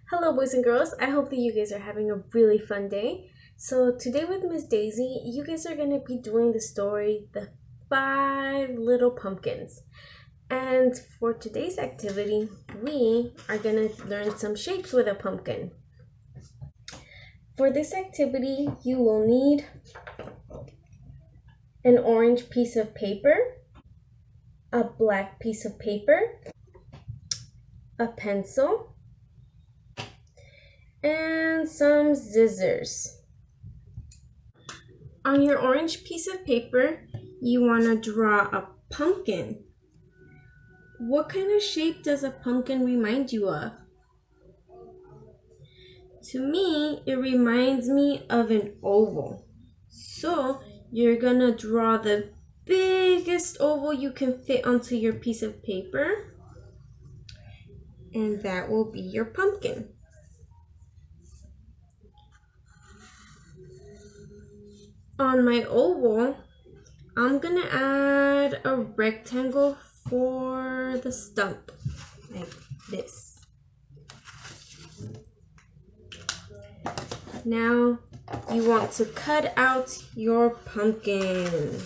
Hello, boys and girls. I hope that you guys are having a really fun day. So, today with Miss Daisy, you guys are going to be doing the story, The Five Little Pumpkins. And for today's activity, we are going to learn some shapes with a pumpkin. For this activity, you will need an orange piece of paper, a black piece of paper, a pencil, and some scissors. On your orange piece of paper, you want to draw a pumpkin. What kind of shape does a pumpkin remind you of? To me, it reminds me of an oval. So you're going to draw the biggest oval you can fit onto your piece of paper, and that will be your pumpkin. On my oval, I'm going to add a rectangle for the stump, like this. Now you want to cut out your pumpkin.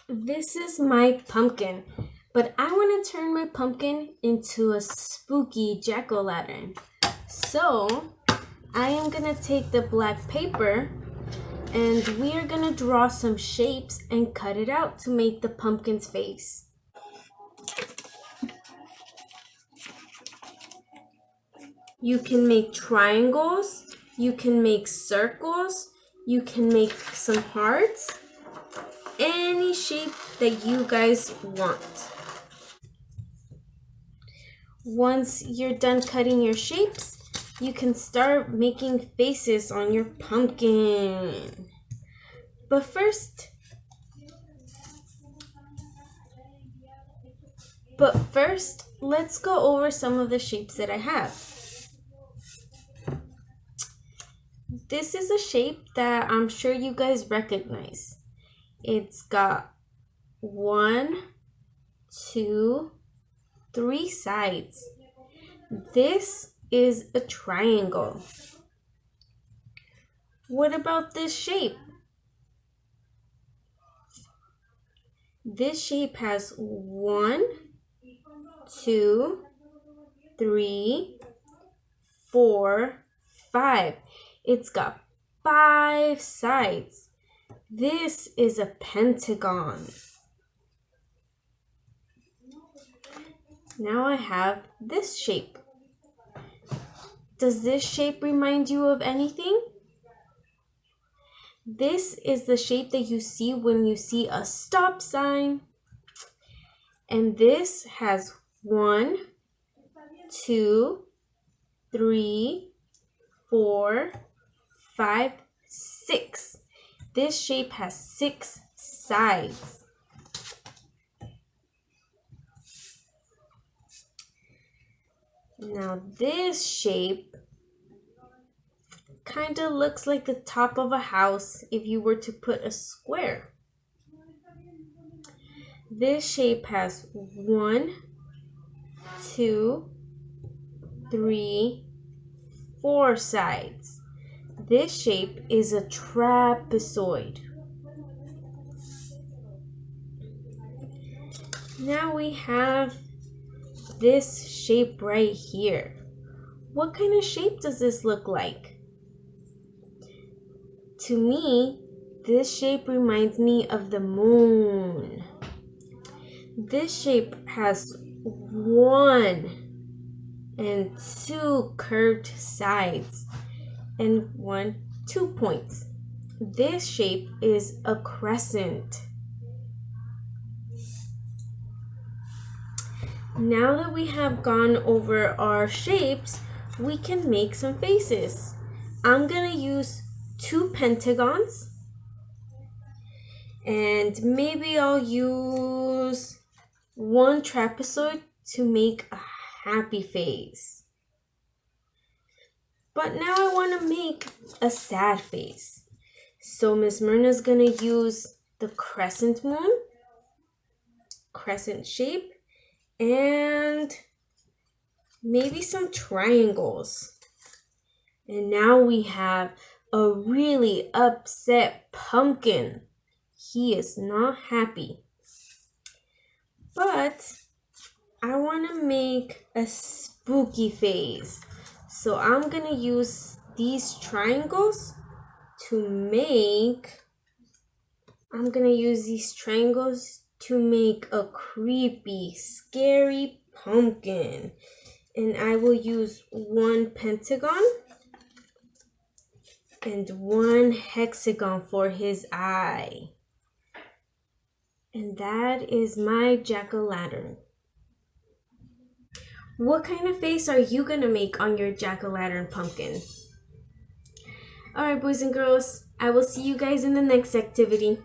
This is my pumpkin, but I want to turn my pumpkin into a spooky jack-o'-lantern. So I am going to take the black paper and we are going to draw some shapes and cut it out to make the pumpkin's face. You can make triangles, you can make circles, you can make some hearts, any shape that you guys want. Once you're done cutting your shapes, you can start making faces on your pumpkin. But first, let's go over some of the shapes that I have. This is a shape that I'm sure you guys recognize. It's got 1, 2, 3 sides. This is a triangle. What about this shape? This shape has 1, 2, 3, 4, 5. It's got 5 sides. This is a pentagon. Now I have this shape. Does this shape remind you of anything? This is the shape that you see when you see a stop sign. And this has 1, 2, 3, 4, 5, 6. This shape has 6 sides. Now this shape kind of looks like the top of a house if you were to put a square. This shape has 1, 2, 3, 4 sides. This shape is a trapezoid. Now we have this shape right here. What kind of shape does this look like? To me, this shape reminds me of the moon. This shape has 1 and 2 curved sides and 2 points. This shape is a crescent. Now that we have gone over our shapes, we can make some faces. I'm going to use 2 pentagons, and maybe I'll use 1 trapezoid to make a happy face. But now I want to make a sad face. So Miss Myrna's going to use the crescent moon crescent shape and maybe some triangles. And now we have a really upset pumpkin. He is not happy. But I want to make a spooky face. So I'm going to use these triangles to make a creepy, scary pumpkin. And I will use one pentagon and one hexagon for his eye. And that is my jack-o'-lantern. What kind of face are you gonna make on your jack-o'-lantern pumpkin? Alright, boys and girls, I will see you guys in the next activity.